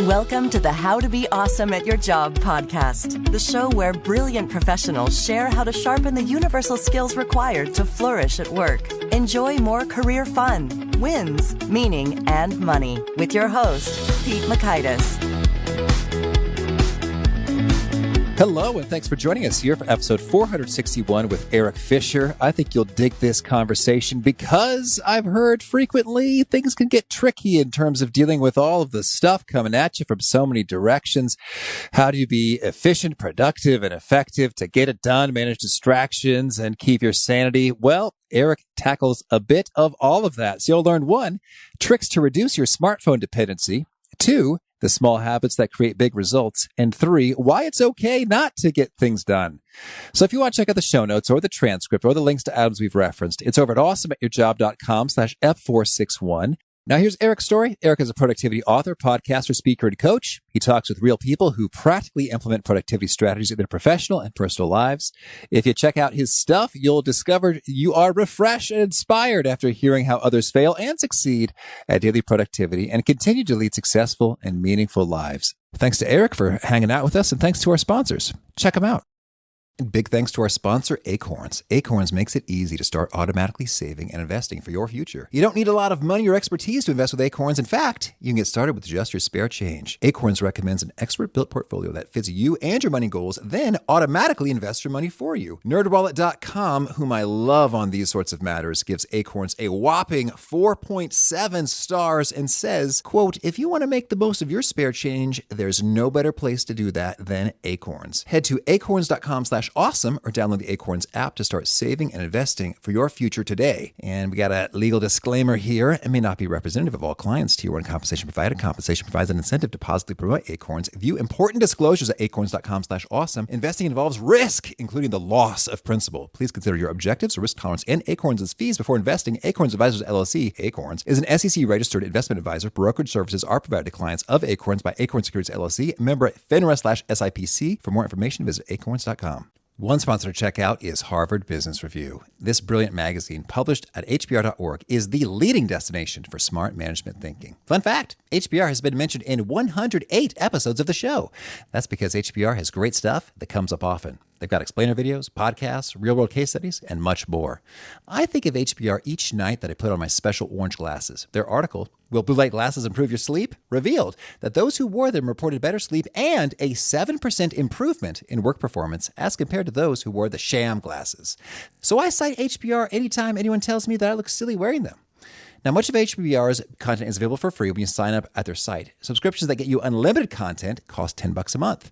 Welcome to the How to Be Awesome at Your Job podcast, the show where brilliant professionals share how to sharpen the universal skills required to flourish at work. Enjoy more career fun, wins, meaning, and money with your host, Pete Makaitis. Hello, and thanks for joining us here for episode 461 with Erik Fisher. I think you'll dig this conversation because I've heard frequently things can get tricky in terms of dealing with all of the stuff coming at you from so many directions. How do you be efficient, productive, and effective to get it done, manage distractions, and keep your sanity? Well, Erik tackles a bit of all of that. So you'll learn 1, tricks to reduce your smartphone dependency, 2, the small habits that create big results, and 3, why it's okay not to get things done. So if you want to check out the show notes or the transcript or the links to items we've referenced, it's over at awesomeatyourjob.com/F461. Now here's Erik's story. Erik is a productivity author, podcaster, speaker, and coach. He talks with real people who practically implement productivity strategies in their professional and personal lives. If you check out his stuff, you'll discover you are refreshed and inspired after hearing how others fail and succeed at daily productivity and continue to lead successful and meaningful lives. Thanks to Erik for hanging out with us, and thanks to our sponsors. Check them out. And big thanks to our sponsor, Acorns. Acorns makes it easy to start automatically saving and investing for your future. You don't need a lot of money or expertise to invest with Acorns. In fact, you can get started with just your spare change. Acorns recommends an expert-built portfolio that fits you and your money goals, then automatically invests your money for you. NerdWallet.com, whom I love on these sorts of matters, gives Acorns a whopping 4.7 stars and says, quote, if you want to make the most of your spare change, there's no better place to do that than Acorns. Head to acorns.com/awesome or download the Acorns app to start saving and investing for your future today. And we got a legal disclaimer here. It may not be representative of all clients. Tier 1 compensation provided. Compensation provides an incentive to positively promote Acorns. View important disclosures at acorns.com/awesome. Investing involves risk, including the loss of principal. Please consider your objectives, risk tolerance, and Acorns' fees before investing. Acorns Advisors LLC, Acorns, is an SEC-registered investment advisor. Brokerage services are provided to clients of Acorns by Acorns Securities LLC, member FINRA/SIPC. For more information, visit acorns.com. One sponsor to check out is Harvard Business Review. This brilliant magazine, published at hbr.org, is the leading destination for smart management thinking. Fun fact, HBR has been mentioned in 108 episodes of the show. That's because HBR has great stuff that comes up often. They've got explainer videos, podcasts, real-world case studies, and much more. I think of HBR each night that I put on my special orange glasses. Their article, Will Blue Light Glasses Improve Your Sleep?, revealed that those who wore them reported better sleep and a 7% improvement in work performance as compared to those who wore the sham glasses. So I cite HBR anytime anyone tells me that I look silly wearing them. Now, much of HBR's content is available for free when you sign up at their site. Subscriptions that get you unlimited content cost $10 a month.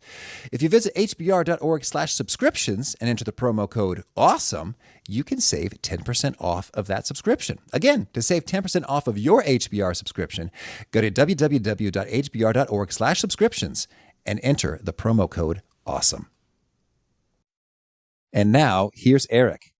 If you visit hbr.org/subscriptions and enter the promo code AWESOME, you can save 10% off of that subscription. Again, to save 10% off of your HBR subscription, go to www.hbr.org/subscriptions and enter the promo code AWESOME. And now, here's Erik.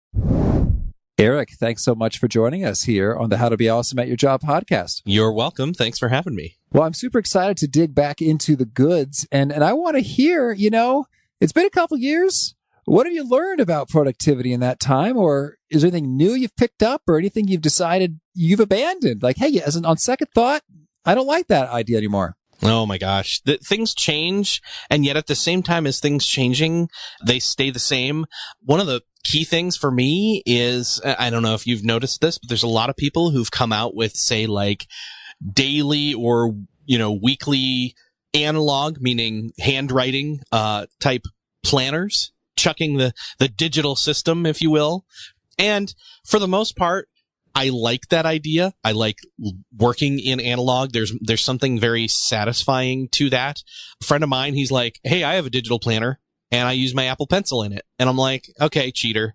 Erik, thanks so much for joining us here on the How to Be Awesome at Your Job podcast. You're welcome. Thanks for having me. Well, I'm super excited to dig back into the goods. And I want to hear, it's been a couple years. What have you learned about productivity in that time? Or is there anything new you've picked up or anything you've decided you've abandoned? Like, hey, on second thought, I don't like that idea anymore. Oh my gosh. Things change, and yet at the same time as things changing, they stay the same. One of the key things for me is, I don't know if you've noticed this, but there's a lot of people who've come out with, say, like daily or, weekly analog, meaning handwriting, type planners, chucking the digital system, if you will. And for the most part, I like that idea. I like working in analog. There's something very satisfying to that. A friend of mine, he's like, hey, I have a digital planner and I use my Apple Pencil in it. And I'm like, okay, cheater.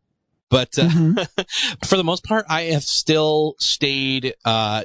But for the most part, I have still stayed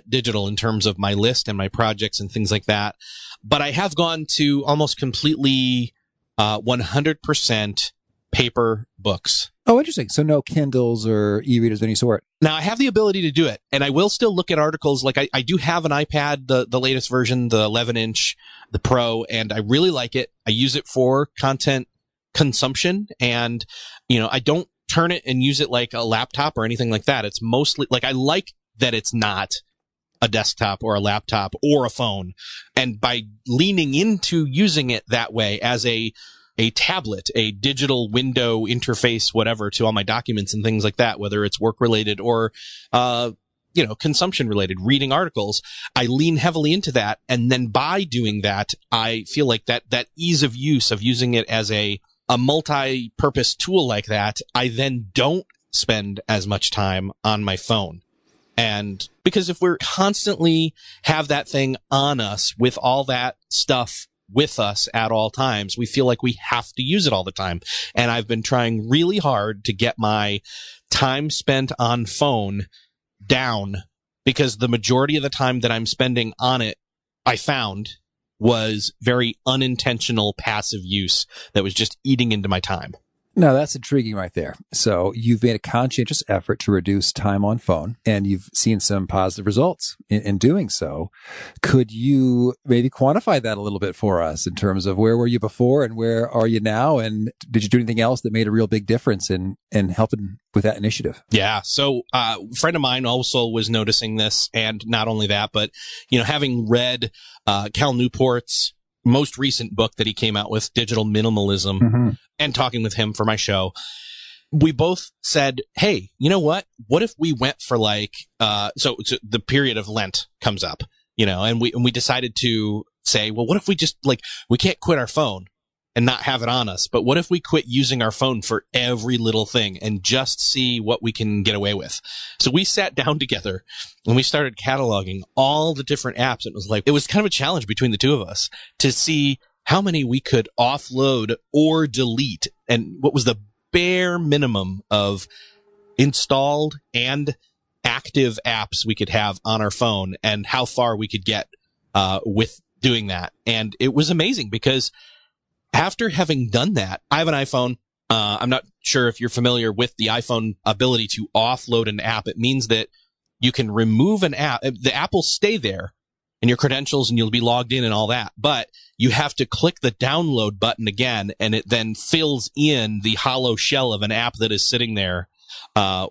digital in terms of my list and my projects and things like that. But I have gone to almost completely 100% paper books. Oh, interesting. So no Kindles or e-readers of any sort. Now, I have the ability to do it, and I will still look at articles. Like I do have an iPad, the latest version, the 11-inch, the Pro, and I really like it. I use it for content consumption, and, I don't turn it and use it like a laptop or anything like that. It's mostly, like, I like that it's not a desktop or a laptop or a phone. And by leaning into using it that way as a tablet, a digital window interface, whatever, to all my documents and things like that, whether it's work related or, consumption related, reading articles, I lean heavily into that. And then by doing that, I feel like that ease of use of using it as a multi-purpose tool like that, I then don't spend as much time on my phone. And because if we're constantly have that thing on us with all that stuff with us at all times, we feel like we have to use it all the time. And I've been trying really hard to get my time spent on phone down, because the majority of the time that I'm spending on it, I found, was very unintentional passive use that was just eating into my time. No, that's intriguing right there. So you've made a conscientious effort to reduce time on phone, and you've seen some positive results in doing so. Could you maybe quantify that a little bit for us in terms of where were you before and where are you now? And did you do anything else that made a real big difference in helping with that initiative? Yeah. So a friend of mine also was noticing this, and not only that, but, having read Cal Newport's most recent book that he came out with, Digital Minimalism, and talking with him for my show, we both said, hey, you know what? What if we went for so the period of Lent comes up, and we decided to say, well, what if we just we can't quit our phone and not have it on us, but what if we quit using our phone for every little thing and just see what we can get away with? So we sat down together and we started cataloging all the different apps. It was kind of a challenge between the two of us to see how many we could offload or delete, and what was the bare minimum of installed and active apps we could have on our phone, and how far we could get with doing that. And it was amazing, because after having done that, I have an iPhone. I'm not sure if you're familiar with the iPhone ability to offload an app. It means that you can remove an app. The app will stay there and your credentials, and you'll be logged in and all that. But you have to click the download button again, and it then fills in the hollow shell of an app that is sitting there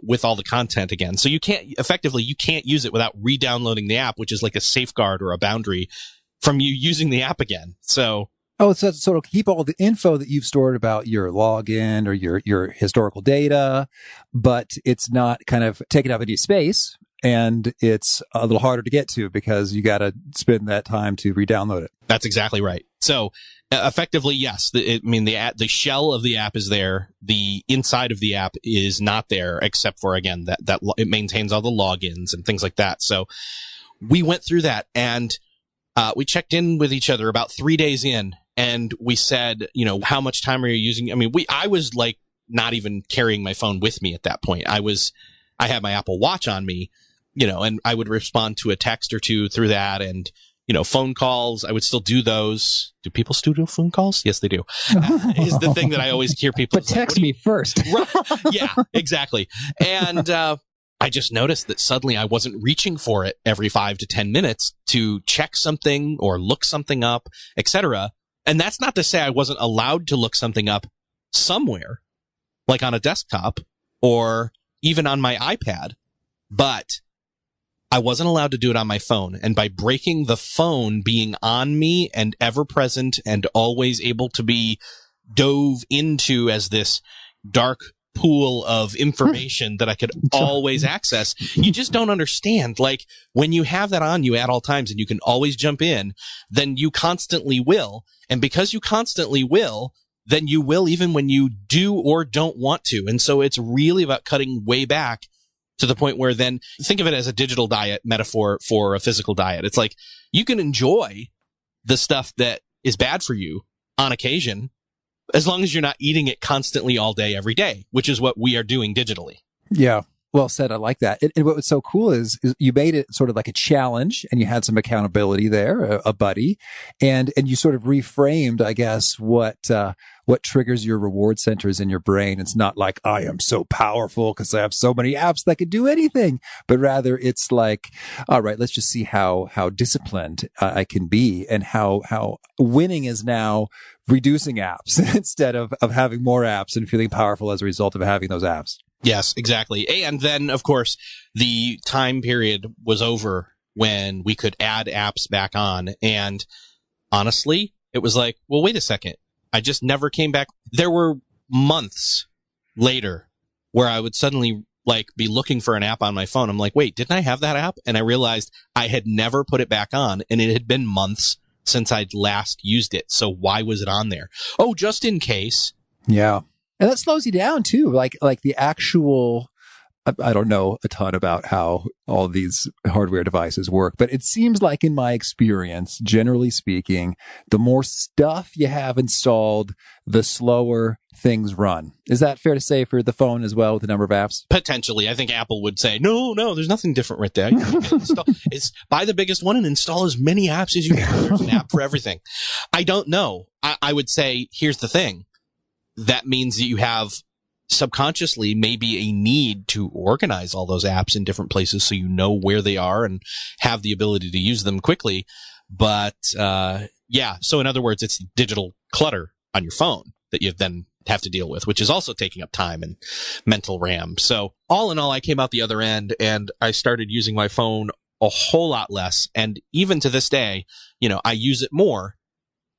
with all the content again. So you can't use it without re-downloading the app, which is like a safeguard or a boundary from you using the app again. So it'll keep all the info that you've stored about your login or your historical data, but it's not kind of taking up any space, and it's a little harder to get to because you got to spend that time to re-download it. That's exactly right. So effectively, yes, the shell of the app is there. The inside of the app is not there, except for, again, that it maintains all the logins and things like that. So we went through that, and we checked in with each other about 3 days in. And we said, how much time are you using? I was not even carrying my phone with me at that point. I had my Apple Watch on me, and I would respond to a text or two through that. And, phone calls, I would still do those. Do people still do phone calls? Yes, they do. Is the thing that I always hear people. But text me first. Right. Yeah, exactly. And, I just noticed that suddenly I wasn't reaching for it every 5 to 10 minutes to check something or look something up, etc. And that's not to say I wasn't allowed to look something up somewhere, like on a desktop or even on my iPad, but I wasn't allowed to do it on my phone. And by breaking the phone being on me and ever present and always able to be dove into as this dark pool of information that I could always access, you just don't understand. When you have that on you at all times and you can always jump in, then you constantly will. And because you constantly will, then you will even when you do or don't want to. And so it's really about cutting way back to the point where then think of it as a digital diet metaphor for a physical diet. It's like you can enjoy the stuff that is bad for you on occasion, as long as you're not eating it constantly all day, every day, which is what we are doing digitally. Yeah. Well said. I like that. And what was so cool is you made it sort of like a challenge, and you had some accountability there, a buddy, and you sort of reframed, I guess, what triggers your reward centers in your brain. It's not like I am so powerful because I have so many apps that can do anything, but rather it's like, all right, let's just see how disciplined I can be, and how winning is now reducing apps instead of having more apps and feeling powerful as a result of having those apps. Yes, exactly. And then, of course, the time period was over when we could add apps back on. And honestly, it was like, well, wait a second. I just never came back. There were months later where I would suddenly be looking for an app on my phone. I'm like, wait, didn't I have that app? And I realized I had never put it back on, and it had been months since I'd last used it. So why was it on there? Oh, just in case. Yeah. And that slows you down too. Like the actual, I don't know a ton about how all these hardware devices work, but it seems like in my experience, generally speaking, the more stuff you have installed, the slower things run. Is that fair to say for the phone as well with the number of apps? Potentially. I think Apple would say, no, there's nothing different right there. It's buy the biggest one and install as many apps as you can. There's an app for everything. I don't know. I would say, here's the thing. That means that you have subconsciously maybe a need to organize all those apps in different places so you know where they are and have the ability to use them quickly. But yeah, so in other words, it's digital clutter on your phone that you then have to deal with, which is also taking up time and mental RAM. So all in all, I came out the other end and I started using my phone a whole lot less. And even to this day, I use it more.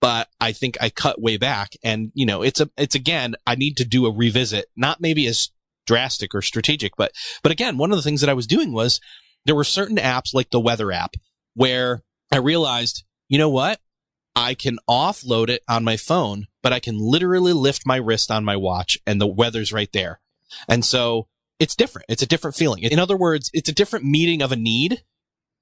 But I think I cut way back, and it's again, I need to do a revisit, not maybe as drastic or strategic, but again, one of the things that I was doing was there were certain apps like the weather app where I realized, you know what? I can offload it on my phone, but I can literally lift my wrist on my watch and the weather's right there. And so it's different. It's a different feeling. In other words, it's a different meeting of a need.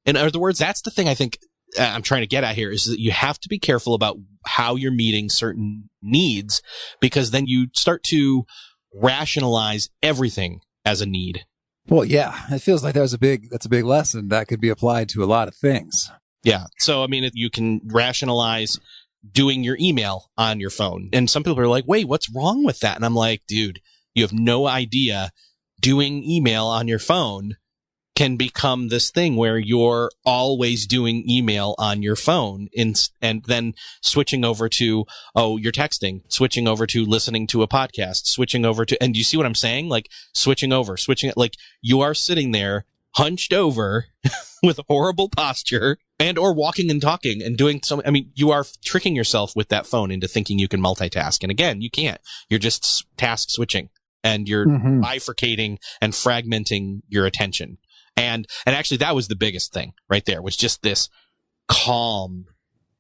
In other words, that's the thing I think I'm trying to get at here is that you have to be careful about how you're meeting certain needs, because then you start to rationalize everything as a need. Well, yeah, it feels like that's a big lesson that could be applied to a lot of things. Yeah. So, I mean, you can rationalize doing your email on your phone. And some people are like, wait, what's wrong with that? And I'm like, dude, you have no idea. Doing email on your phone can become this thing where you're always doing email on your phone and then switching over to, you're texting, switching over to listening to a podcast, switching over to, and do you see what I'm saying? Like switching, like you are sitting there hunched over with a horrible posture and or walking and talking and doing you are tricking yourself with that phone into thinking you can multitask. And again, you can't. You're just task switching and you're bifurcating and fragmenting your attention. And actually that was the biggest thing right there, was just this calm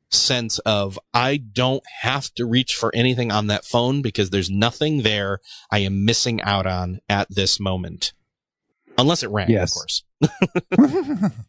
sense of I don't have to reach for anything on that phone because there's nothing there I am missing out on at this moment. Unless it rang, yes. Of course.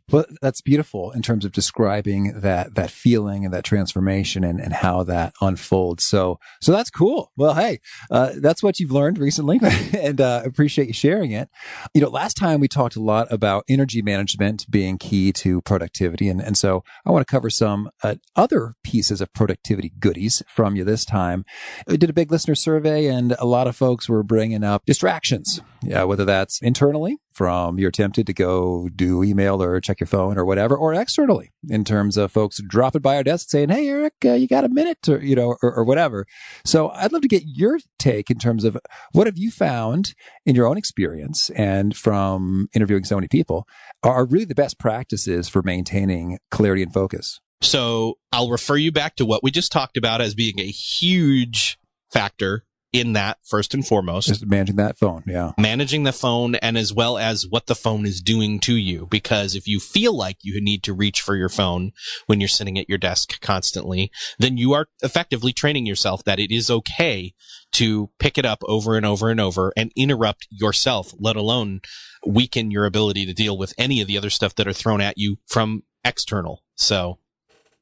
Well, that's beautiful in terms of describing that feeling and that transformation and how that unfolds. So that's cool. Well, hey, that's what you've learned recently and appreciate you sharing it. Last time we talked a lot about energy management being key to productivity. And so I want to cover some other pieces of productivity goodies from you this time. We did a big listener survey and a lot of folks were bringing up distractions. Yeah, whether that's internally from you're tempted to go do email or check your phone or whatever, or externally in terms of folks dropping by our desk saying, hey, Eric, you got a minute or whatever. So I'd love to get your take in terms of what have you found in your own experience and from interviewing so many people are really the best practices for maintaining clarity and focus. So I'll refer you back to what we just talked about as being a huge factor in that, first and foremost. Just managing that phone, yeah. Managing the phone and as well as what the phone is doing to you. Because if you feel like you need to reach for your phone when you're sitting at your desk constantly, then you are effectively training yourself that it is okay to pick it up over and over and over and interrupt yourself, let alone weaken your ability to deal with any of the other stuff that are thrown at you from external. So.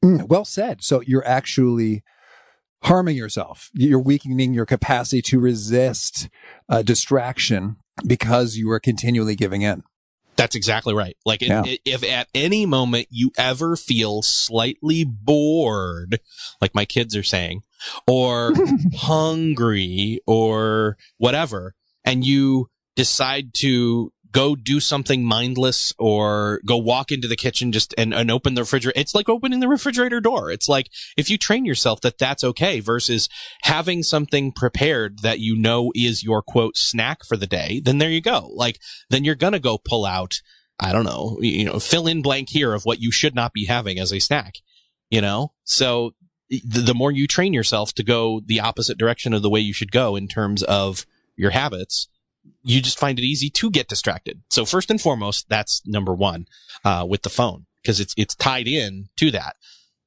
Well said. So you're actually harming yourself. You're weakening your capacity to resist distraction because you are continually giving in. That's exactly right. Like if at any moment you ever feel slightly bored, like my kids are saying, or hungry or whatever, and you decide to go do something mindless or go walk into the kitchen and open the refrigerator. It's like opening the refrigerator door. It's like if you train yourself that's okay versus having something prepared that is your quote snack for the day, then there you go. Like then you're going to go pull out I don't know, fill in blank here of what you should not be having as a snack, So the more you train yourself to go the opposite direction of the way you should go in terms of your habits, you just find it easy to get distracted. So first and foremost, that's number one, with the phone, because it's tied in to that.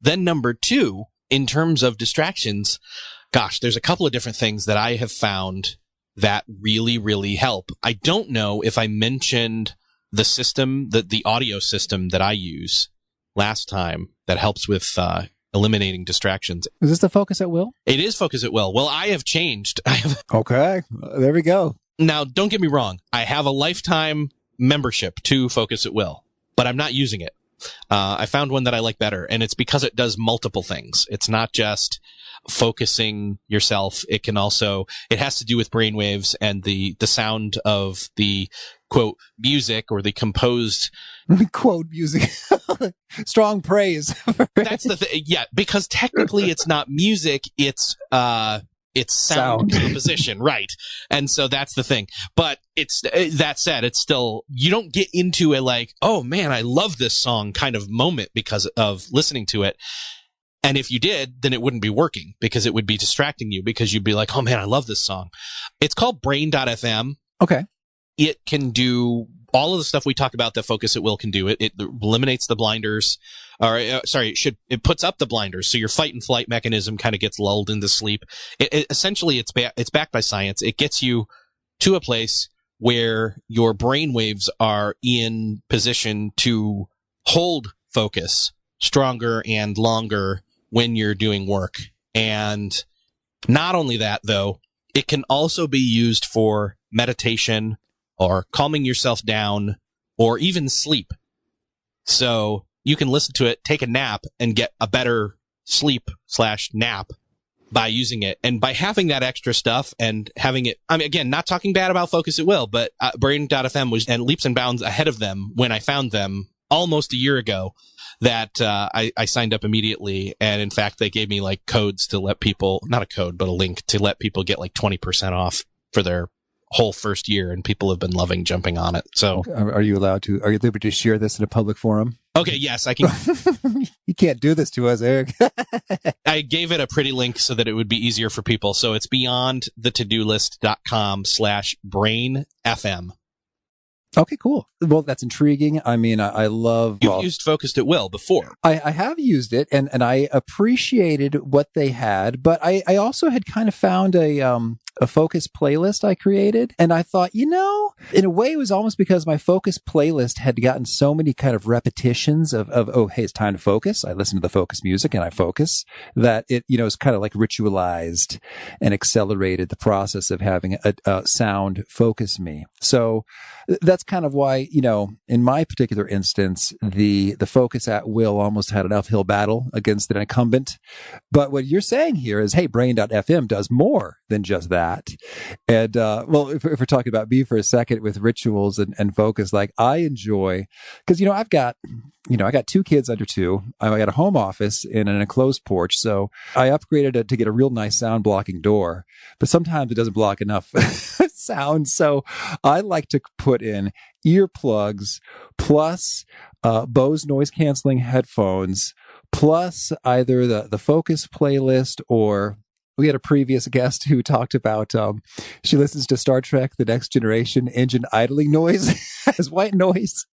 Then number two, in terms of distractions, gosh, there's a couple of different things that I have found that really, really help. I don't know if I mentioned the system, the audio system that I use last time that helps with eliminating distractions. Is this the Focus at Will? It is Focus at Will. Well, I have changed. Okay, there we go. Now, don't get me wrong. I have a lifetime membership to Focus at Will, but I'm not using it. I found one that I like better, and it's because it does multiple things. It's not just focusing yourself. It has to do with brainwaves and the sound of the quote music or the composed quote music. Strong praise. That's the thing. Yeah, because technically it's not music. It's sound composition, right? And so that's the thing. But that said, it's still, you don't get into a like, oh man, I love this song kind of moment because of listening to it. And if you did, then it wouldn't be working because it would be distracting you because you'd be like, oh man, I love this song. It's called brain.fm. Okay. It can do all of the stuff we talk about that Focus at Will can do. It eliminates the blinders. It puts up the blinders. So your fight and flight mechanism kind of gets lulled into sleep. Essentially, it's backed by science. It gets you to a place where your brain waves are in position to hold focus stronger and longer when you're doing work. And not only that, though, it can also be used for meditation or calming yourself down or even sleep. So you can listen to it, take a nap, and get a better sleep/nap by using it. And by having that extra stuff and having it, I mean, again, not talking bad about Focus at Will, but Brain.fm was and leaps and bounds ahead of them when I found them almost a year ago that I signed up immediately. And in fact, they gave me like codes to let people, not a code, but a link to let people get like 20% off for their whole first year. And people have been loving jumping on it. So are you able to share this in a public forum? Okay, yes, I can. You can't do this to us, Eric. I gave it a pretty link so that it would be easier for people. So it's beyondthetodolist.com/brainfm. Okay, cool. Well, that's intriguing. I mean, I love... You've used Focused at Will before. I have used it, and I appreciated what they had, but I also had kind of found a Focus playlist I created, and I thought, in a way it was almost because my Focus playlist had gotten so many kind of repetitions of oh, hey, it's time to focus. I listen to the Focus music and I focus, that it, it's kind of like ritualized and accelerated the process of having a sound focus me. So that's kind of why, in my particular instance, the Focus at Will almost had an uphill battle against an incumbent. But what you're saying here is, hey, Brain.fm does more than just that. And, well, if we're talking about me for a second with rituals and focus, like I enjoy, because, I got 2 kids under 2. I got a home office in an enclosed porch. So I upgraded it to get a real nice sound blocking door, but sometimes it doesn't block enough sound. So I like to put in earplugs plus Bose noise canceling headphones plus either the Focus playlist, or we had a previous guest who talked about she listens to Star Trek The Next Generation engine idling noise as white noise.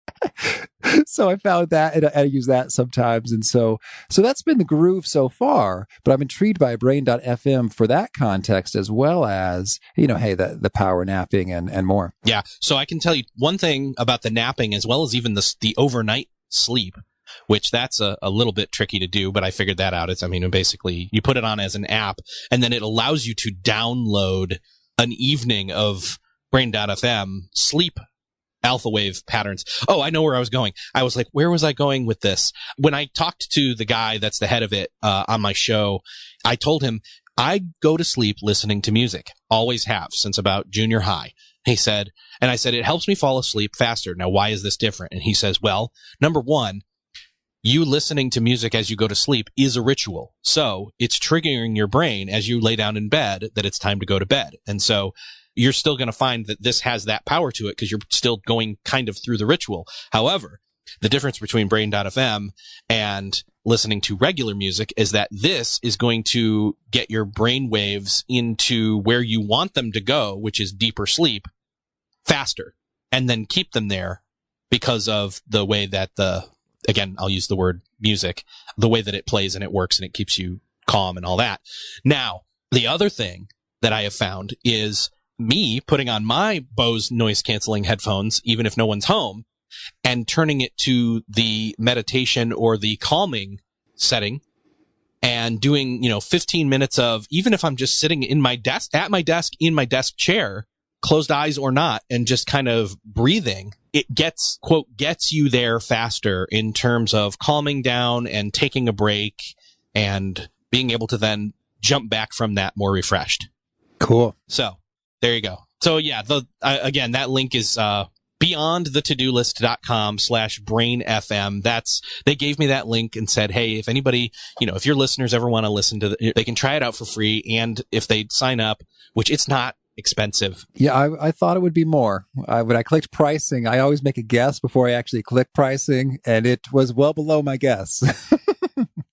So I found that, and I use that sometimes. And so that's been the groove so far, but I'm intrigued by Brain.fm for that context, as well as, hey, the power napping and more. Yeah. So I can tell you one thing about the napping, as well as even the overnight sleep, which that's a little bit tricky to do, but I figured that out. Basically you put it on as an app, and then it allows you to download an evening of Brain.fm sleep alpha wave patterns. Oh, I know where I was going. I was like, where was I going with this? When I talked to the guy that's the head of it on my show, I told him I go to sleep listening to music. Always have since about junior high. He said, and I said, it helps me fall asleep faster. Now, why is this different? And he says, well, number one, you listening to music as you go to sleep is a ritual. So it's triggering your brain as you lay down in bed that it's time to go to bed. And so you're still going to find that this has that power to it because you're still going kind of through the ritual. However, the difference between Brain.fm and listening to regular music is that this is going to get your brain waves into where you want them to go, which is deeper sleep, faster, and then keep them there because of the way that again, I'll use the word music, the way that it plays and it works and it keeps you calm and all that. Now, the other thing that I have found is me putting on my Bose noise canceling headphones, even if no one's home, and turning it to the meditation or the calming setting and doing, 15 minutes of, even if I'm just sitting in my desk, in my desk chair, closed eyes or not, and just kind of breathing, it gets you there faster in terms of calming down and taking a break and being able to then jump back from that more refreshed. Cool. So there you go. So yeah, again, that link is beyondthetodolist.com/brainfm. They gave me that link and said, hey, if anybody, if your listeners ever want to listen to they can try it out for free. And if they sign up, which it's not expensive. Yeah, I thought it would be more. When I clicked pricing, I always make a guess before I actually click pricing, and it was well below my guess.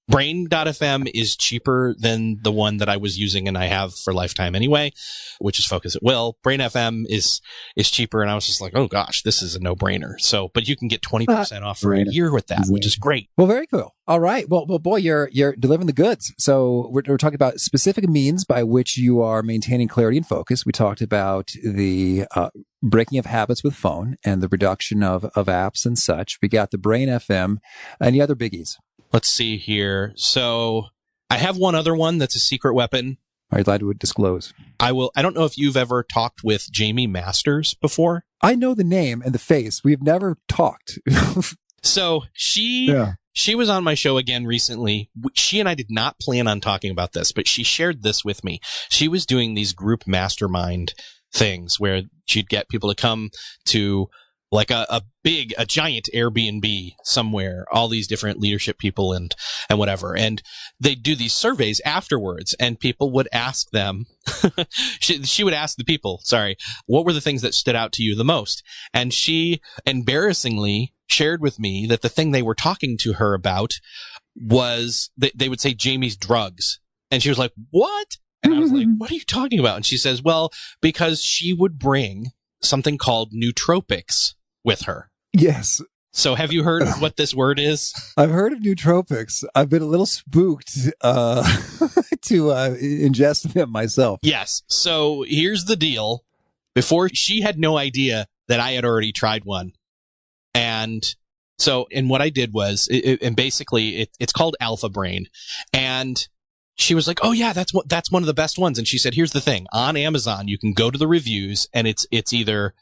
Brain.fm is cheaper than the one that I was using and I have for lifetime anyway, which is Focus at Will. Brain FM is cheaper, and I was just like, oh gosh, this is a no-brainer. So, but you can get 20% off for a year with that, which is great. Well, very cool. All right. Well, boy, you're delivering the goods. So we're talking about specific means by which you are maintaining clarity and focus. We talked about the breaking of habits with phone and the reduction of apps and such. We got the Brain FM. Any other biggies? Let's see here. So I have one other one that's a secret weapon. Are you allowed to disclose? I don't know if you've ever talked with Jamie Masters before. I know the name and the face. We've never talked. So she was on my show again recently. She and I did not plan on talking about this, but she shared this with me. She was doing these group mastermind things where she'd get people to come to like a giant Airbnb somewhere, all these different leadership people and whatever. And they do these surveys afterwards, and people would ask them, she would ask the people, what were the things that stood out to you the most? And she embarrassingly shared with me that the thing they were talking to her about was, they would say Jamie's drugs. And she was like, what? And I was like, what are you talking about? And she says, well, because she would bring something called nootropics with her. Yes. So have you heard of what this word is? I've heard of nootropics. I've been a little spooked to ingest them myself. Yes. So here's the deal. Before, she had no idea that I had already tried one. And what I did was, it's called Alpha Brain. And she was like, oh yeah, that's one of the best ones. And she said, here's the thing. On Amazon, you can go to the reviews and it's either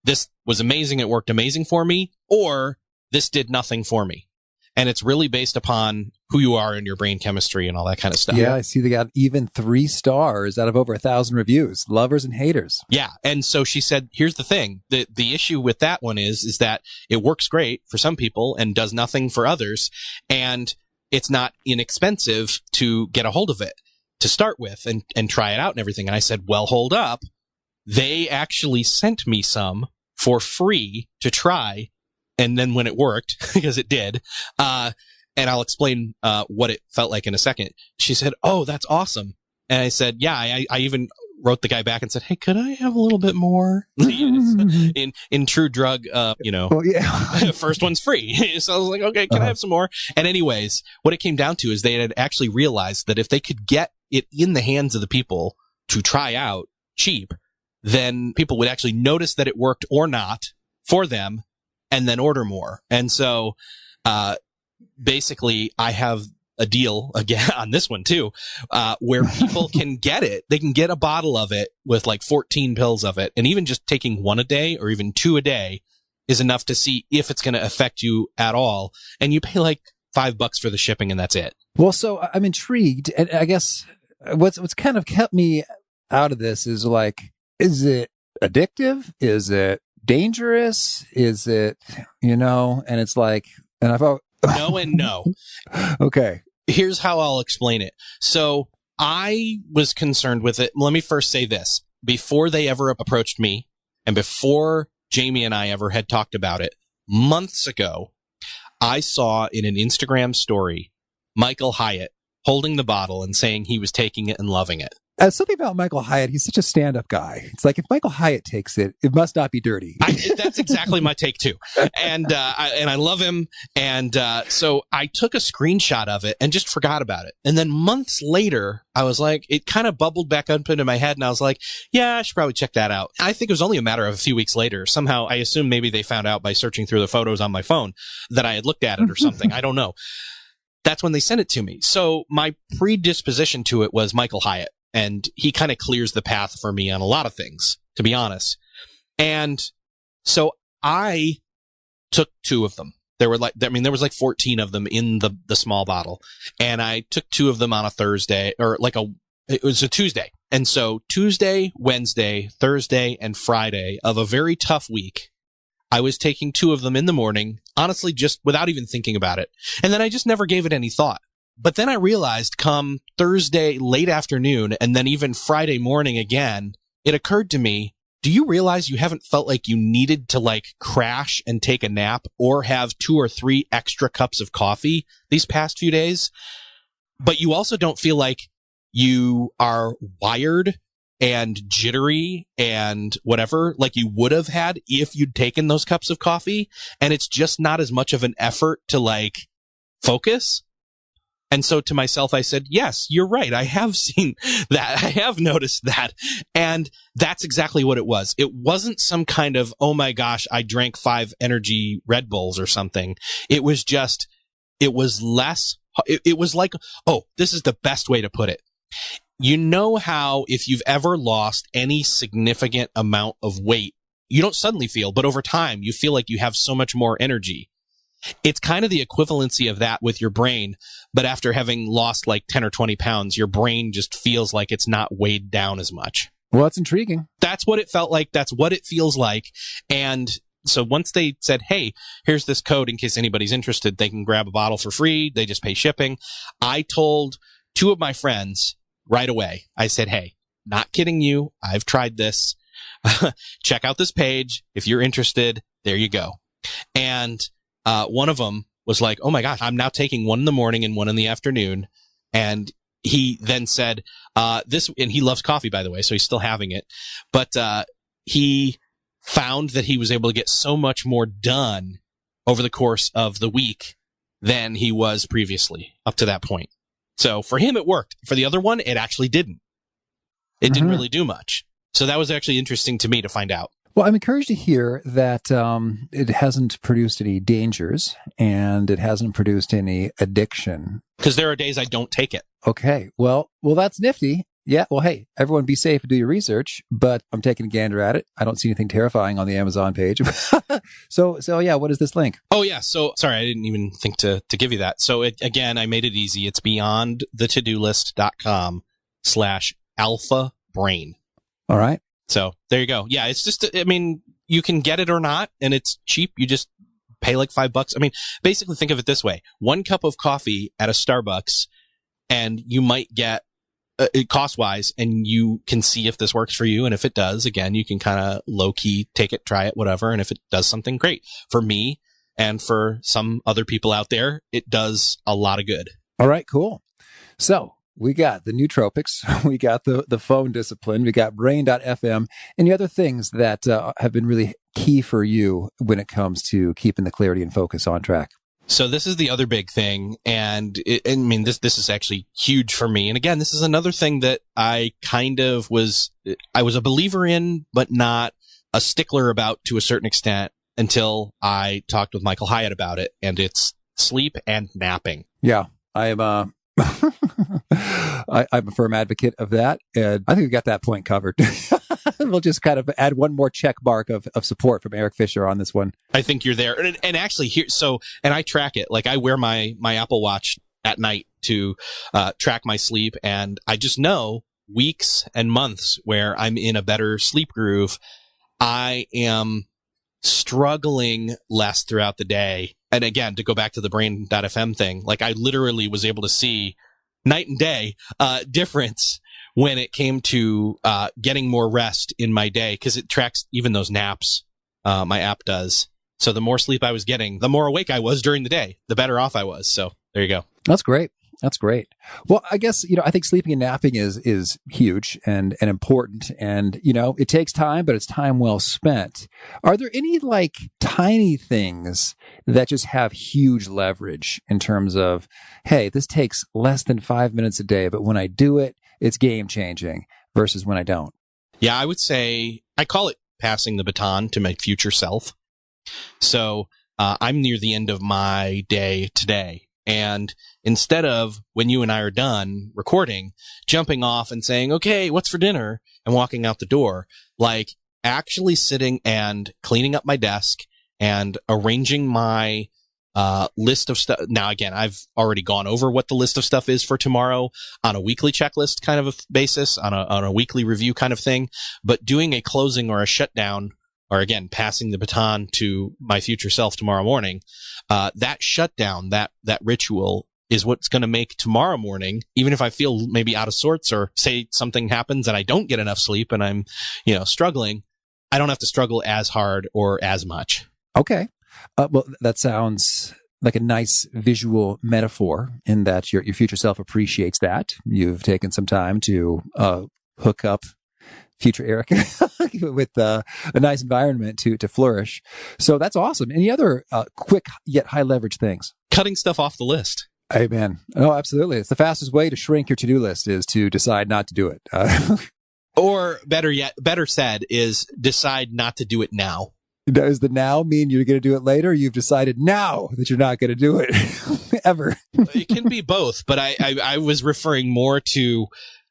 this was amazing, it worked amazing for me, or this did nothing for me. And it's really based upon who you are and your brain chemistry and all that kind of stuff. Yeah, I see they got even 3 stars out of over 1,000 reviews, lovers and haters. Yeah. And so she said, here's the thing. The issue with that one is that it works great for some people and does nothing for others. And it's not inexpensive to get a hold of it to start with and try it out and everything. And I said, well, hold up. They actually sent me some for free to try. And then when it worked, because it did, and I'll explain what it felt like in a second, she said, oh, that's awesome. And I said, yeah, I even wrote the guy back and said, hey, could I have a little bit more? in true drug, well, yeah. First one's free. So I was like, okay, can I have some more? And anyways, what it came down to is they had actually realized that if they could get it in the hands of the people to try out cheap, then people would actually notice that it worked or not for them and then order more. And so, basically I have a deal again on this one too, where people can get it. They can get a bottle of it with like 14 pills of it. And even just taking 1 a day or even 2 a day is enough to see if it's going to affect you at all. And you pay like $5 for the shipping and that's it. Well, so I'm intrigued. And I guess what's kind of kept me out of this is like, is it addictive? Is it dangerous? Is it, and it's like, and No and no. Okay. Here's how I'll explain it. So I was concerned with it. Let me first say this. Before they ever approached me, and before Jamie and I ever had talked about it, months ago, I saw in an Instagram story Michael Hyatt holding the bottle and saying he was taking it and loving it. Something about Michael Hyatt, he's such a stand-up guy. It's like, if Michael Hyatt takes it, it must not be dirty. That's exactly my take too. And I love him. And so I took a screenshot of it and just forgot about it. And then months later, I was like, it kind of bubbled back up into my head. And I was like, yeah, I should probably check that out. I think it was only a matter of a few weeks later. Somehow I assume maybe they found out by searching through the photos on my phone that I had looked at it or something. I don't know. That's when they sent it to me. So my predisposition to it was Michael Hyatt. And he kind of clears the path for me on a lot of things, to be honest. And so I took 2 of them. There was like 14 of them in the small bottle. And I took 2 of them on a Thursday, or it was a Tuesday. And so Tuesday, Wednesday, Thursday, and Friday of a very tough week, I was taking 2 of them in the morning, honestly, just without even thinking about it. And then I just never gave it any thought. But then I realized come Thursday late afternoon and then even Friday morning again, it occurred to me, do you realize you haven't felt like you needed to crash and take a nap or have 2 or 3 extra cups of coffee these past few days? But you also don't feel like you are wired and jittery and whatever like you would have had if you'd taken those cups of coffee. And it's just not as much of an effort to focus. And so to myself, I said, yes, you're right. I have seen that. I have noticed that. And that's exactly what it was. It wasn't some kind of, oh my gosh, I drank 5 energy Red Bulls or something. It was just, it was less, it was like, oh, this is the best way to put it. You know how if you've ever lost any significant amount of weight, you don't suddenly feel, but over time, you feel like you have so much more energy. It's kind of the equivalency of that with your brain, but after having lost 10 or 20 pounds, your brain just feels like it's not weighed down as much. Well, that's intriguing. That's what it felt like. That's what it feels like. And so once they said, hey, here's this code in case anybody's interested, they can grab a bottle for free. They just pay shipping. I told 2 of my friends right away. I said, hey, not kidding you. I've tried this. Check out this page. If you're interested, there you go. And one of them was like, oh my gosh, I'm now taking 1 in the morning and 1 in the afternoon. And he then said, and he loves coffee, by the way, so he's still having it. But he found that he was able to get so much more done over the course of the week than he was previously up to that point. So for him, it worked. For the other one, it actually didn't. It didn't really do much. So that was actually interesting to me to find out. Well, I'm encouraged to hear that it hasn't produced any dangers and it hasn't produced any addiction. Because there are days I don't take it. Okay. Well, that's nifty. Yeah. Well, hey, everyone be safe and do your research, but I'm taking a gander at it. I don't see anything terrifying on the Amazon page. So yeah, what is this link? Oh, yeah. So sorry, I didn't even think to give you that. So again, I made it easy. It's beyondthetodolist.com/alpha brain. All right. So there you go. Yeah, it's just, you can get it or not, and it's cheap. You just pay $5. Basically think of it this way. 1 cup of coffee at a Starbucks, and you might get, cost-wise, and you can see if this works for you. And if it does, again, you can kind of low-key take it, try it, whatever. And if it does something, great. For me and for some other people out there, it does a lot of good. All right, cool. So we got the nootropics, we got the phone discipline, we got brain.fm, and the other things that have been really key for you when it comes to keeping the clarity and focus on track. So this is the other big thing. And this is actually huge for me. And again, this is another thing that I was a believer in, but not a stickler about to a certain extent until I talked with Michael Hyatt about it. And it's sleep and napping. Yeah, I am I'm a firm advocate of that, and I think we got that point covered. We'll just kind of add one more check mark of support from Erik Fisher on this one. I think you're there, and actually and I track it. I wear my Apple Watch at night to track my sleep, and I just know weeks and months where I'm in a better sleep groove. I am struggling less throughout the day And again, to go back to the brain.fm thing, like I literally was able to see night and day difference when it came to getting more rest in my day, because it tracks even those naps. My app does. So the more sleep I was getting, the more awake I was during the day, the better off I was. So there you go. That's great. That's great. Well, I guess, I think sleeping and napping is huge and important. And, it takes time, but it's time well spent. Are there any like tiny things that just have huge leverage in terms of, hey, this takes less than 5 minutes a day, but when I do it, it's game changing versus when I don't? Yeah, I would say I call it passing the baton to my future self. So I'm near the end of my day today. And instead of, when you and I are done recording, jumping off and saying, okay, what's for dinner, and walking out the door, like actually sitting and cleaning up my desk and arranging my list of stuff. Now, again, I've already gone over what the list of stuff is for tomorrow on a weekly checklist kind of a basis, on a weekly review kind of thing. But doing a closing or a shutdown, or again, passing the baton to my future self tomorrow morning, that shutdown, that ritual is what's going to make tomorrow morning, even if I feel maybe out of sorts or say something happens and I don't get enough sleep and I'm, struggling, I don't have to struggle as hard or as much. Okay. Well, that sounds like a nice visual metaphor in that your future self appreciates that. You've taken some time to hook up future Erik with a nice environment to flourish. So that's awesome. Any other quick yet high leverage things? Cutting stuff off the list. Hey, man. Oh, absolutely. It's the fastest way to shrink your to-do list is to decide not to do it. Or better said, is decide not to do it now. Does the now mean you're going to do it later? You've decided now that you're not going to do it ever. It can be both, but I was referring more to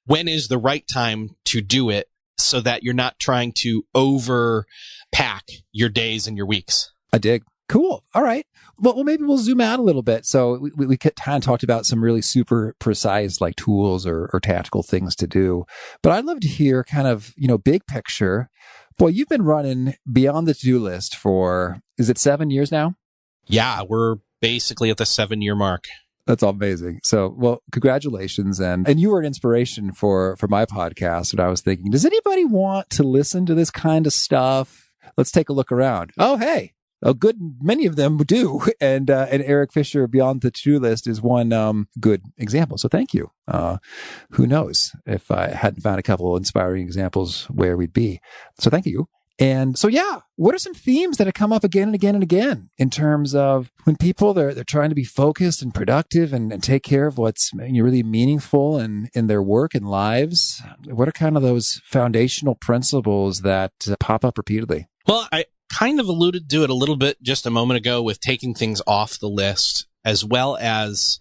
when is the right time to do it, so that you're not trying to overpack your days and your weeks. I dig. Cool. All right. Well, maybe we'll zoom out a little bit. So we kind of talked about some really super precise like tools or tactical things to do. But I'd love to hear kind of, big picture. Boy, you've been running beyond the to-do list for, is it 7 years now? Yeah, we're basically at the 7-year mark. That's amazing. So, well, congratulations. And you were an inspiration for my podcast. And I was thinking, does anybody want to listen to this kind of stuff? Let's take a look around. Oh, hey, a good many of them do. And Erik Fisher Beyond the To-Do List is one good example. So thank you. Who knows if I hadn't found a couple of inspiring examples where we'd be. So thank you. And so, yeah, what are some themes that have come up again and again and again in terms of when people, they're trying to be focused and productive and take care of what's really meaningful in their work and lives? What are kind of those foundational principles that pop up repeatedly? Well, I kind of alluded to it a little bit just a moment ago with taking things off the list, as well as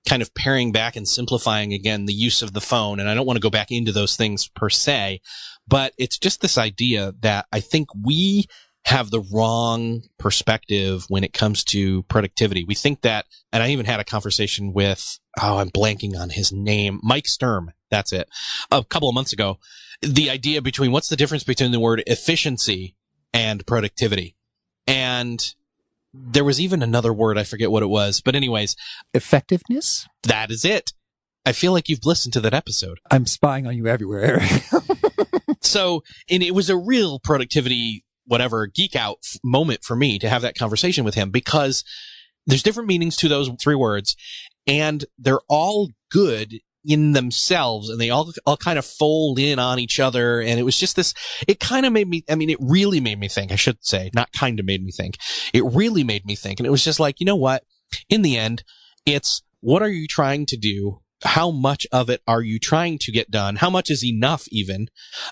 kind of paring back and simplifying again the use of the phone. And I don't want to go back into those things per se, but it's just this idea that I think we have the wrong perspective when it comes to productivity. We think that, and I even had a conversation with, I'm blanking on his name, Mike Sturm. That's it. A couple of months ago, the idea between what's the difference between the word efficiency and productivity. And there was even another word, I forget what it was, but anyways. Effectiveness? That is it. I feel like you've listened to that episode. I'm spying on you everywhere, Erik. So, and it was a real productivity, whatever, geek out moment for me to have that conversation with him, because there's different meanings to those 3 words, and they're all good in themselves, and they all kind of fold in on each other. And it was just this, it kind of made me, it really made me think, I should say, not kind of made me think. It really made me think. And it was just like, you know what? In the end, it's what are you trying to do? How much of it are you trying to get done? How much is enough even?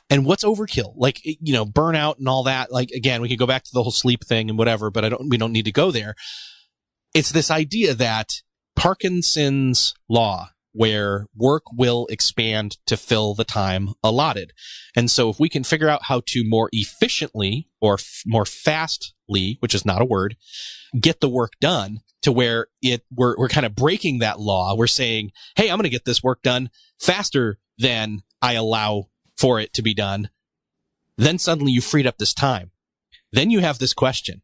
And what's overkill? Like, burnout and all that. Like, again, we could go back to the whole sleep thing and whatever, but we don't need to go there. It's this idea that Parkinson's law, where work will expand to fill the time allotted. And so if we can figure out how to more efficiently or more fastly, which is not a word, get the work done to where we're kind of breaking that law. We're saying, hey, I'm going to get this work done faster than I allow for it to be done. Then suddenly you freed up this time. Then you have this question.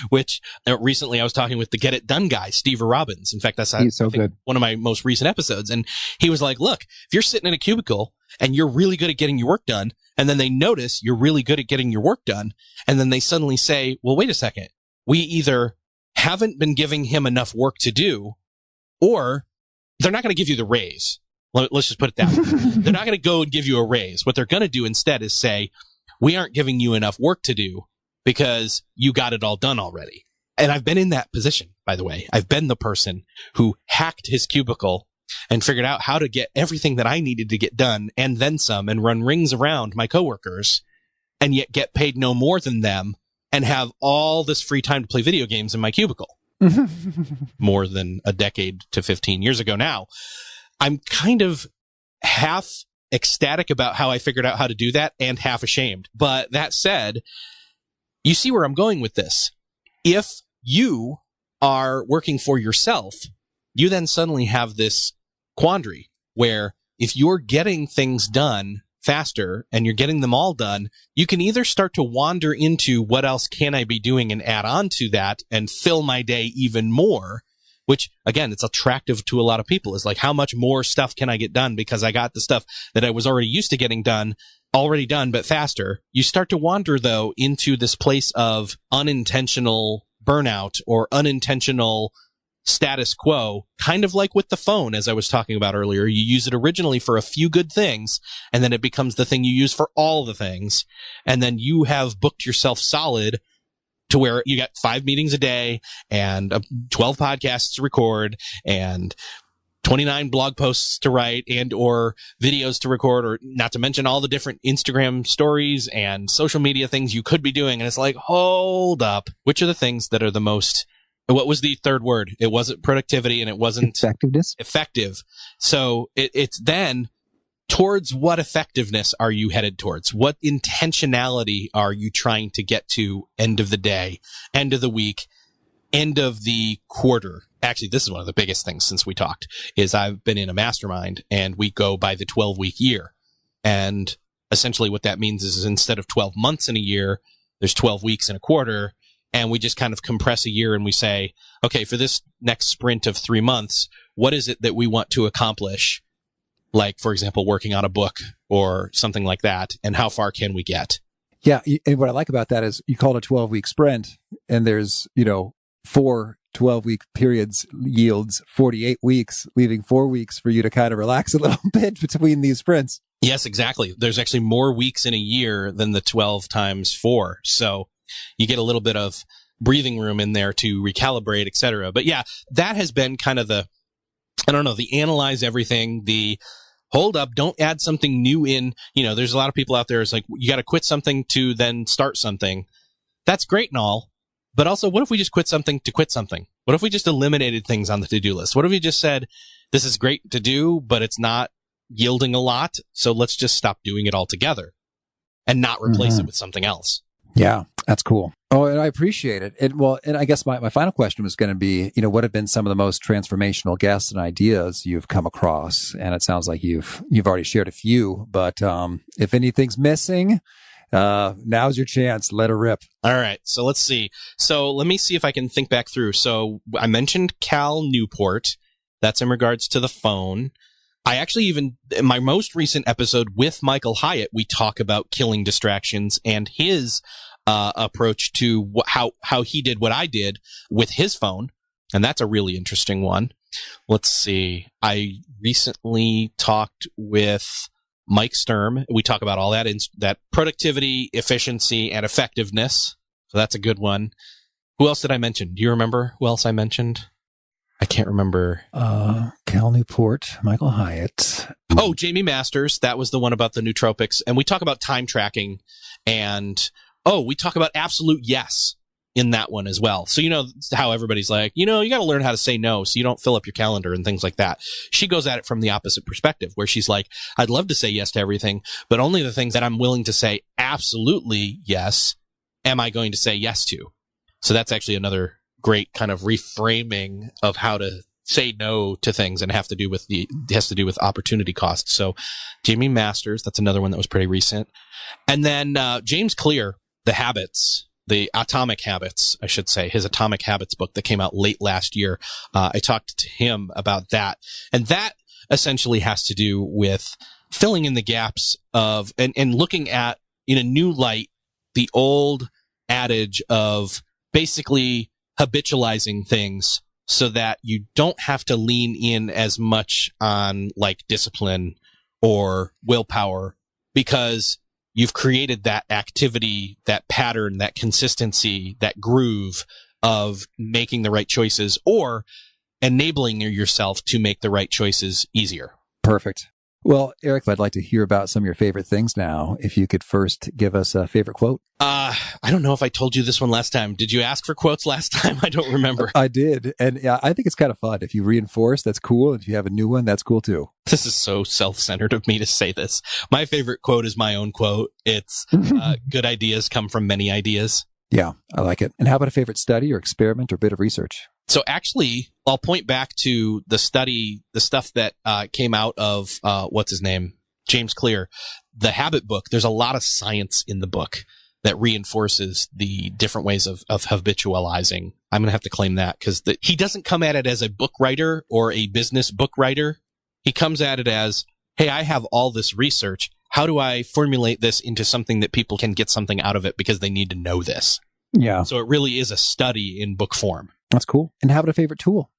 which recently I was talking with the Get It Done guy, Steve Robbins. In fact, that's He's so good. one of my most recent episodes. And he was like, look, if you're sitting in a cubicle and you're really good at getting your work done, and then they notice you're really good at getting your work done, and then they suddenly say, well, wait a second, we either haven't been giving him enough work to do, or they're not going to give you the raise. Let's just put it that way. They're not going to go and give you a raise. What they're going to do instead is say, we aren't giving you enough work to do because you got it all done already. And I've been in that position, by the way. I've been the person who hacked his cubicle and figured out how to get everything that I needed to get done and then some, and run rings around my coworkers, and yet get paid no more than them and have all this free time to play video games in my cubicle. More than a decade to 15 years ago now. I'm kind of half ecstatic about how I figured out how to do that and half ashamed. But that said, you see where I'm going with this. If you are working for yourself, you then suddenly have this quandary where if you're getting things done faster and you're getting them all done, you can either start to wander into what else can I be doing and add on to that and fill my day even more, which again, it's attractive to a lot of people, is like, how much more stuff can I get done because I got the stuff that I was already used to getting done, already done, but faster. You start to wander though into this place of unintentional burnout or unintentional status quo, kind of like with the phone, as I was talking about earlier. You use it originally for a few good things, and then it becomes the thing you use for all the things. And then you have booked yourself solid to where you got 5 meetings a day and 12 podcasts to record and 29 blog posts to write and or videos to record, or not to mention all the different Instagram stories and social media things you could be doing. And it's like, hold up. Which are the things that are the most, what was the third word? It wasn't productivity and it wasn't effectiveness. Effective. So it's then towards what effectiveness are you headed towards? What intentionality are you trying to get to end of the day, end of the week, end of the quarter? Actually, this is one of the biggest things since we talked, is I've been in a mastermind and we go by the 12-week year. And essentially what that means is instead of 12 months in a year, there's 12 weeks in a quarter. And we just kind of compress a year and we say, okay, for this next sprint of 3 months, what is it that we want to accomplish? Like, for example, working on a book or something like that. And how far can we get? Yeah. And what I like about that is you call it a 12-week sprint, and there's, 4 12-week periods yields 48 weeks, leaving 4 weeks for you to kind of relax a little bit between these sprints. Yes, exactly. There's actually more weeks in a year than the 12 times 4. So you get a little bit of breathing room in there to recalibrate, et cetera. But yeah, that has been kind of the analyze everything, the hold up, don't add something new in. There's a lot of people out there, it's like, you got to quit something to then start something. That's great and all. But also, what if we just quit something to quit something? What if we just eliminated things on the to-do list? What if we just said, this is great to do, but it's not yielding a lot, so let's just stop doing it altogether and not replace it with something else? Yeah, that's cool. Oh, and I appreciate it. And I guess my final question was going to be, what have been some of the most transformational guests and ideas you've come across? And it sounds like you've already shared a few, but if anything's missing, now's your chance. Let her rip. All right. So let's see. So let me see if I can think back through. So I mentioned Cal Newport. That's in regards to the phone. I actually in my most recent episode with Michael Hyatt, we talk about killing distractions and his approach to how he did what I did with his phone. And that's a really interesting one. Let's see. I recently talked with Mike Sturm. We talk about all that in that productivity, efficiency, and effectiveness. So that's a good one. Who else did I mention? Do you remember who else I mentioned? I can't remember. Cal Newport, Michael Hyatt. Oh, Jamie Masters. That was the one about the nootropics. And we talk about time tracking. And, we talk about absolute yes in that one as well. So, how everybody's like, you got to learn how to say no so you don't fill up your calendar and things like that. She goes at it from the opposite perspective, where she's like, I'd love to say yes to everything, but only the things that I'm willing to say absolutely yes am I going to say yes to. So that's actually another great kind of reframing of how to say no to things, and has to do with opportunity costs. So Jamie Masters, that's another one that was pretty recent. And then James Clear, The Habits. the Atomic Habits, I should say, his Atomic Habits book that came out late last year. I talked to him about that. And that essentially has to do with filling in the gaps of, and looking at in a new light, the old adage of basically habitualizing things so that you don't have to lean in as much on like discipline or willpower, because you've created that activity, that pattern, that consistency, that groove of making the right choices or enabling yourself to make the right choices easier. Perfect. Well, Erik, I'd like to hear about some of your favorite things now. If you could first give us a favorite quote. I don't know if I told you this one last time. Did you ask for quotes last time? I don't remember. I did. And yeah, I think it's kind of fun. If you reinforce, that's cool. If you have a new one, that's cool too. This is so self-centered of me to say this. My favorite quote is my own quote. It's good ideas come from many ideas. Yeah, I like it. And how about a favorite study or experiment or bit of research? So actually, I'll point back to the study, the stuff that came out of, what's his name? James Clear, the habit book. There's a lot of science in the book that reinforces the different ways of habitualizing. I'm going to have to claim that because he doesn't come at it as a book writer or a business book writer. He comes at it as, hey, I have all this research. How do I formulate this into something that people can get something out of it because they need to know this? Yeah. So it really is a study in book form. That's cool. And how about a favorite tool?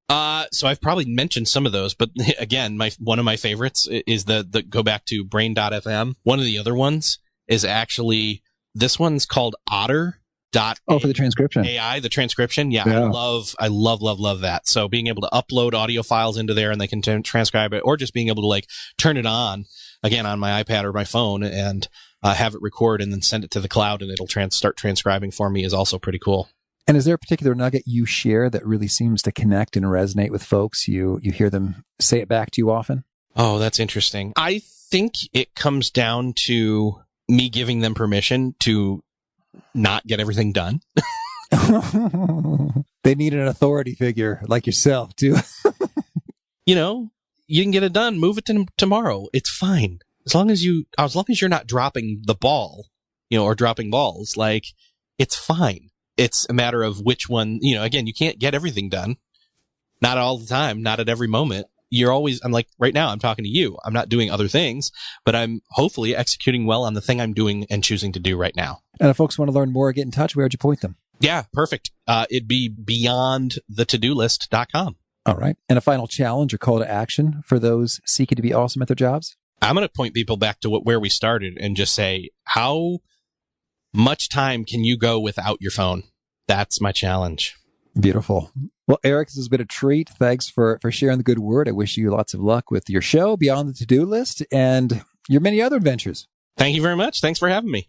So I've probably mentioned some of those, but again, one of my favorites is the go back to brain.fm. One of the other ones is actually, this one's called Otter. Oh, for the transcription. AI, the transcription. Yeah. I love that. So being able to upload audio files into there and they can transcribe it, or just being able to like turn it on again on my iPad or my phone and have it record and then send it to the cloud and it'll start transcribing for me is also pretty cool. And is there a particular nugget you share that really seems to connect and resonate with folks? You hear them say it back to you often? Oh, that's interesting. I think it comes down to me giving them permission to not get everything done. They need an authority figure like yourself too. You can get it done. Move it to tomorrow. It's fine. As long as you're not dropping the ball, or dropping balls, like it's fine. It's a matter of which one, again, you can't get everything done. Not all the time, not at every moment. I'm like, right now, I'm talking to you. I'm not doing other things, but I'm hopefully executing well on the thing I'm doing and choosing to do right now. And if folks want to learn more, get in touch, where would you point them? Yeah, perfect. It'd be beyondthetodolist.com. All right. And a final challenge or call to action for those seeking to be awesome at their jobs? I'm going to point people back to where we started and just say, how much time can you go without your phone? That's my challenge. Beautiful. Well, Erik, this has been a treat. Thanks for sharing the good word. I wish you lots of luck with your show, Beyond the To-Do List, and your many other adventures. Thank you very much. Thanks for having me.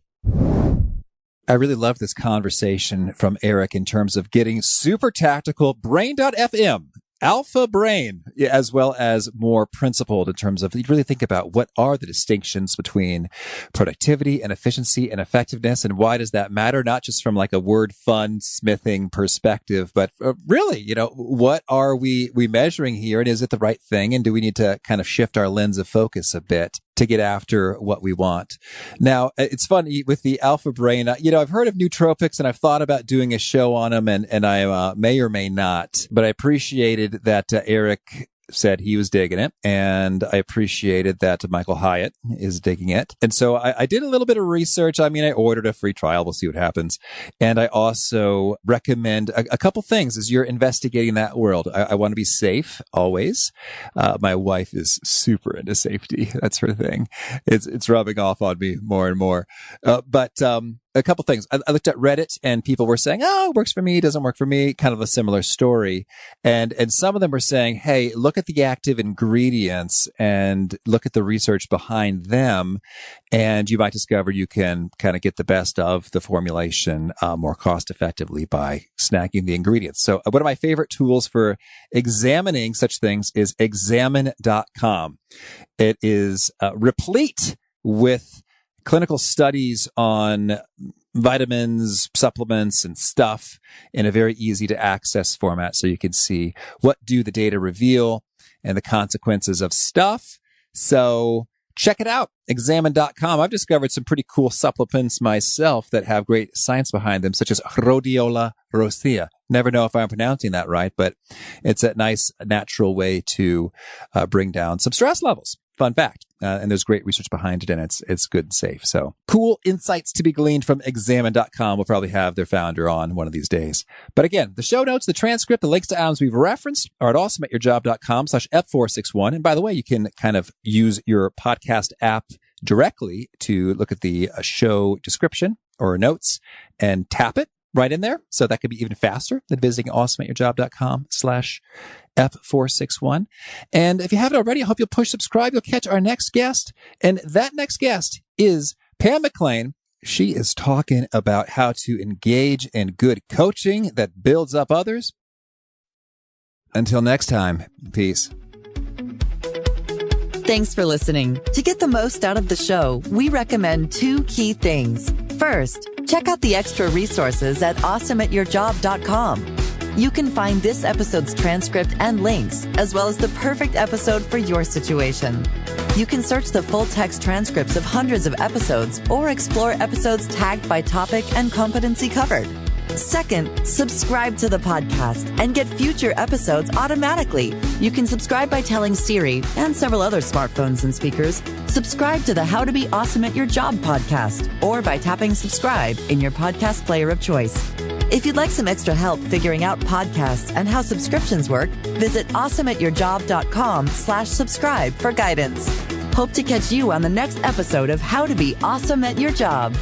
I really love this conversation from Erik in terms of getting super tactical. Brain.fm. Alpha brain, as well as more principled in terms of you really think about what are the distinctions between productivity and efficiency and effectiveness, and why does that matter? Not just from like a word fun smithing perspective, but really, what are we measuring here, and is it the right thing? And do we need to kind of shift our lens of focus a bit to get after what we want? Now, it's funny with the alpha brain, I've heard of nootropics and I've thought about doing a show on them, and I may or may not, but I appreciated that Erik said he was digging it, and I appreciated that Michael Hyatt is digging it. And so I did a little bit of research. I ordered a free trial. We'll see what happens. And I also recommend a couple things as you're investigating that world. I want to be safe always. My wife is super into safety. That's her thing. It's rubbing off on me more and more. But a couple things. I looked at Reddit and people were saying, oh, it works for me, doesn't work for me, kind of a similar story. And some of them were saying, hey, look at the active ingredients and look at the research behind them. And you might discover you can kind of get the best of the formulation more cost effectively by snacking the ingredients. So one of my favorite tools for examining such things is examine.com. It is replete with clinical studies on vitamins, supplements, and stuff in a very easy to access format. So you can see what do the data reveal and the consequences of stuff. So check it out. Examine.com. I've discovered some pretty cool supplements myself that have great science behind them, such as rhodiola rosea. Never know if I'm pronouncing that right, but it's a nice natural way to bring down some stress levels. Fun fact. And there's great research behind it, and it's good and safe. So cool insights to be gleaned from Examine.com. We'll probably have their founder on one of these days. But again, the show notes, the transcript, the links to items we've referenced are at awesomeatyourjob.com/F461. And by the way, you can kind of use your podcast app directly to look at the show description or notes and tap it right in there. So that could be even faster than visiting awesomeatyourjob.com/F461. And if you haven't already, I hope you'll push subscribe. You'll catch our next guest. And that next guest is Pam McLean. She is talking about how to engage in good coaching that builds up others. Until next time, peace. Thanks for listening. To get the most out of the show, we recommend 2 key things. First, check out the extra resources at awesomeatyourjob.com. You can find this episode's transcript and links, as well as the perfect episode for your situation. You can search the full-text transcripts of hundreds of episodes or explore episodes tagged by topic and competency covered. Second, subscribe to the podcast and get future episodes automatically. You can subscribe by telling Siri and several other smartphones and speakers, subscribe to the How to Be Awesome at Your Job podcast, or by tapping subscribe in your podcast player of choice. If you'd like some extra help figuring out podcasts and how subscriptions work, visit awesomeatyourjob.com/subscribe for guidance. Hope to catch you on the next episode of How to Be Awesome at Your Job.